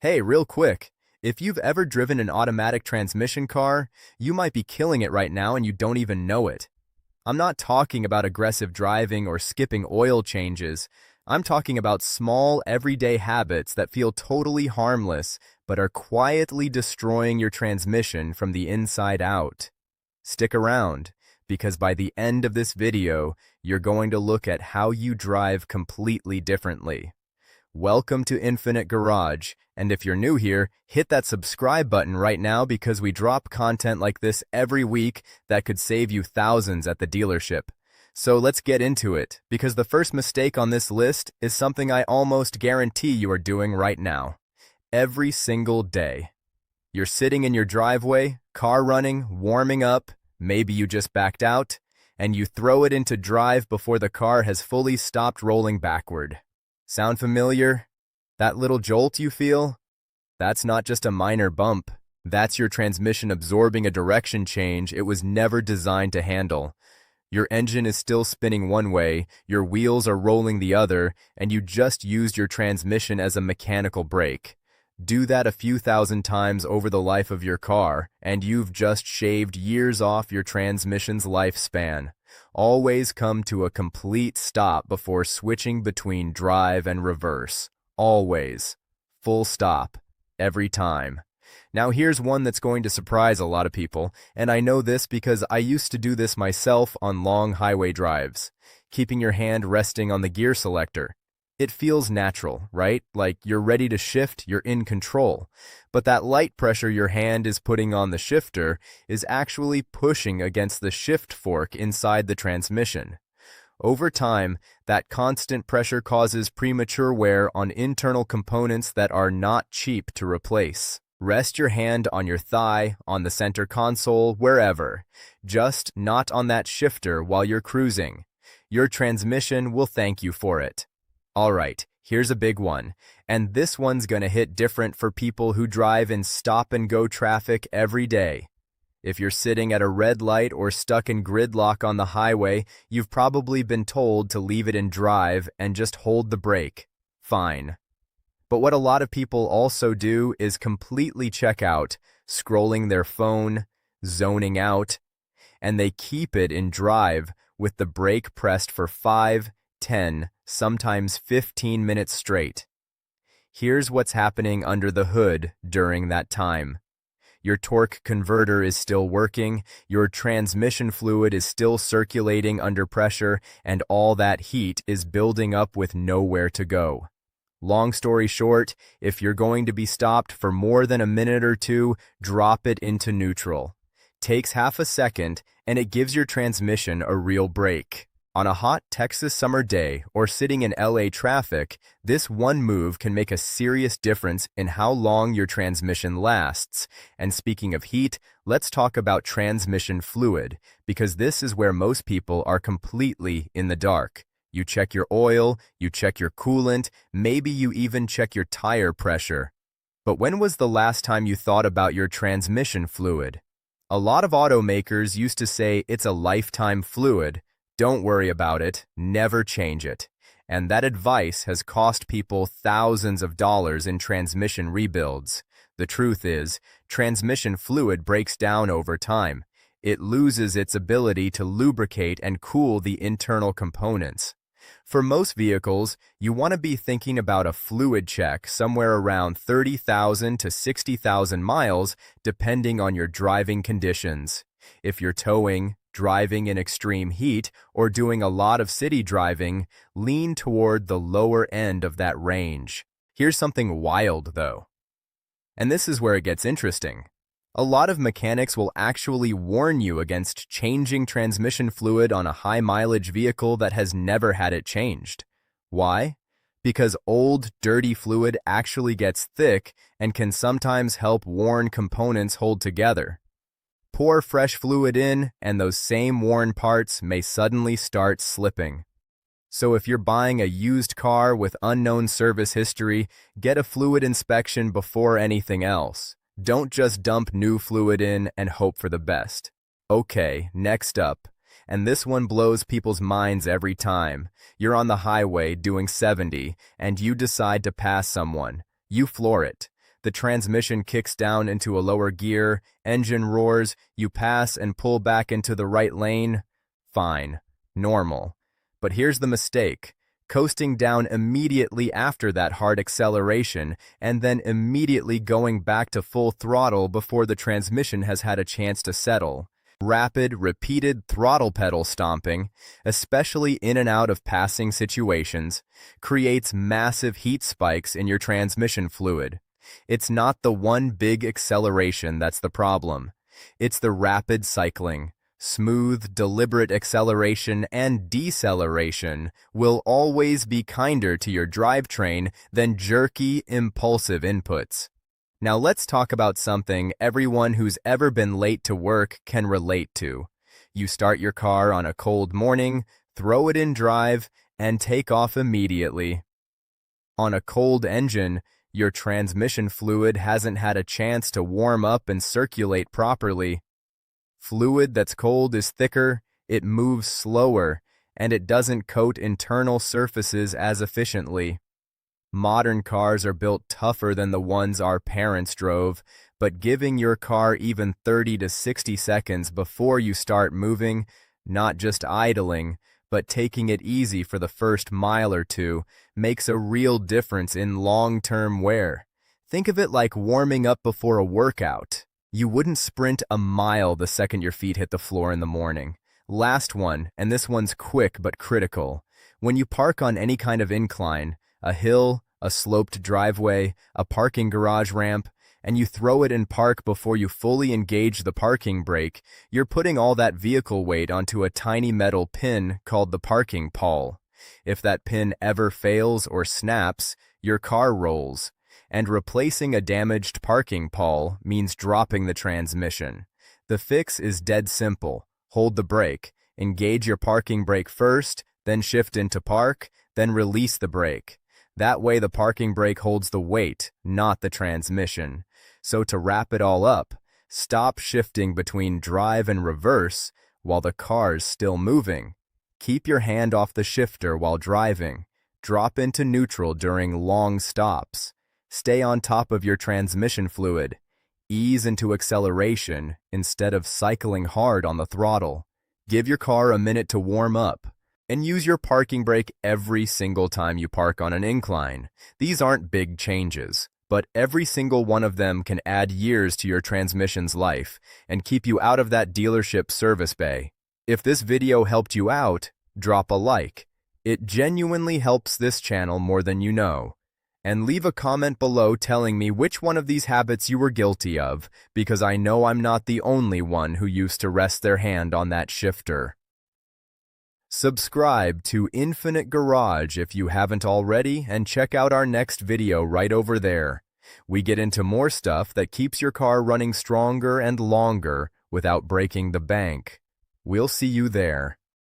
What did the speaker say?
Hey, real quick, if you've ever driven an automatic transmission car, you might be killing it right now and you don't even know it. I'm not talking about aggressive driving or skipping oil changes. I'm talking about small, everyday habits that feel totally harmless but are quietly destroying your transmission from the inside out. Stick around, because by the end of this video, you're going to look at how you drive completely differently. Welcome to Infinite Garage, and if you're new here, hit that subscribe button right now because we drop content like this every week that could save you thousands at the dealership. So let's get into it, because the first mistake on this list is something I almost guarantee you are doing right now. Every single day. You're sitting in your driveway, car running, warming up, maybe you just backed out, and you throw it into drive before the car has fully stopped rolling backward. Sound familiar? That little jolt you feel? That's not just a minor bump. That's your transmission absorbing a direction change it was never designed to handle. Your engine is still spinning one way, your wheels are rolling the other, and you just used your transmission as a mechanical brake. Do that a few thousand times over the life of your car, and you've just shaved years off your transmission's lifespan. Always come to a complete stop before switching between drive and reverse. Always. Full stop. Every time. Now here's one that's going to surprise a lot of people, and I know this because I used to do this myself on long highway drives. Keeping your hand resting on the gear selector. It feels natural, right? Like you're ready to shift, you're in control. But that light pressure your hand is putting on the shifter is actually pushing against the shift fork inside the transmission. Over time, that constant pressure causes premature wear on internal components that are not cheap to replace. Rest your hand on your thigh, on the center console, wherever. Just not on that shifter while you're cruising. Your transmission will thank you for it. Alright, here's a big one, and this one's gonna hit different for people who drive in stop-and-go traffic every day. If you're sitting at a red light or stuck in gridlock on the highway, you've probably been told to leave it in drive and just hold the brake. Fine. But what a lot of people also do is completely check out, scrolling their phone, zoning out, and they keep it in drive with the brake pressed for 5, 10, sometimes 15 minutes straight. Here's what's happening under the hood during that time. Your torque converter is still working, your transmission fluid is still circulating under pressure, and all that heat is building up with nowhere to go. Long story short, if you're going to be stopped for more than a minute or two, drop it into neutral. Takes half a second, and it gives your transmission a real break. On a hot Texas summer day or sitting in LA traffic, this one move can make a serious difference in how long your transmission lasts. And speaking of heat, let's talk about transmission fluid, because this is where most people are completely in the dark. You check your oil, you check your coolant, maybe you even check your tire pressure. But when was the last time you thought about your transmission fluid? A lot of automakers used to say it's a lifetime fluid. Don't worry about it, never change it. And that advice has cost people thousands of dollars in transmission rebuilds. The truth is, transmission fluid breaks down over time. It loses its ability to lubricate and cool the internal components. For most vehicles, you want to be thinking about a fluid check somewhere around 30,000 to 60,000 miles, depending on your driving conditions. If you're towing, driving in extreme heat, or doing a lot of city driving, lean toward the lower end of that range. Here's something wild, though. And this is where it gets interesting. A lot of mechanics will actually warn you against changing transmission fluid on a high-mileage vehicle that has never had it changed. Why? Because old, dirty fluid actually gets thick and can sometimes help worn components hold together. Pour fresh fluid in, and those same worn parts may suddenly start slipping. So if you're buying a used car with unknown service history, get a fluid inspection before anything else. Don't just dump new fluid in and hope for the best. Okay, next up. And this one blows people's minds every time. You're on the highway doing 70, and you decide to pass someone. You floor it. The transmission kicks down into a lower gear, engine roars, you pass and pull back into the right lane. Fine, normal. But here's the mistake. Coasting down immediately after that hard acceleration and then immediately going back to full throttle before the transmission has had a chance to settle. Rapid, repeated throttle pedal stomping, especially in and out of passing situations, creates massive heat spikes in your transmission fluid. It's not the one big acceleration that's the problem. It's the rapid cycling. Smooth, deliberate acceleration and deceleration will always be kinder to your drivetrain than jerky, impulsive inputs. Now let's talk about something everyone who's ever been late to work can relate to. You start your car on a cold morning, throw it in drive, and take off immediately. On a cold engine, your transmission fluid hasn't had a chance to warm up and circulate properly. Fluid that's cold is thicker, it moves slower, and it doesn't coat internal surfaces as efficiently. Modern cars are built tougher than the ones our parents drove, but giving your car even 30 to 60 seconds before you start moving, not just idling, but taking it easy for the first mile or two, makes a real difference in long-term wear. Think of it like warming up before a workout. You wouldn't sprint a mile the second your feet hit the floor in the morning. Last one, and this one's quick but critical. When you park on any kind of incline, a hill, a sloped driveway, a parking garage ramp, and you throw it in park before you fully engage the parking brake, you're putting all that vehicle weight onto a tiny metal pin called the parking pawl. If that pin ever fails or snaps, your car rolls. And replacing a damaged parking pawl means dropping the transmission. The fix is dead simple. Hold the brake, engage your parking brake first, then shift into park, then release the brake. That way the parking brake holds the weight, not the transmission. So to wrap it all up, stop shifting between drive and reverse while the car's still moving. Keep your hand off the shifter while driving. Drop into neutral during long stops. Stay on top of your transmission fluid. Ease into acceleration instead of cycling hard on the throttle. Give your car a minute to warm up. And use your parking brake every single time you park on an incline. These aren't big changes, but every single one of them can add years to your transmission's life and keep you out of that dealership service bay. If this video helped you out, drop a like. It genuinely helps this channel more than you know. And leave a comment below telling me which one of these habits you were guilty of, because I know I'm not the only one who used to rest their hand on that shifter. Subscribe to Infinite Garage if you haven't already, and check out our next video right over there. We get into more stuff that keeps your car running stronger and longer without breaking the bank. We'll see you there.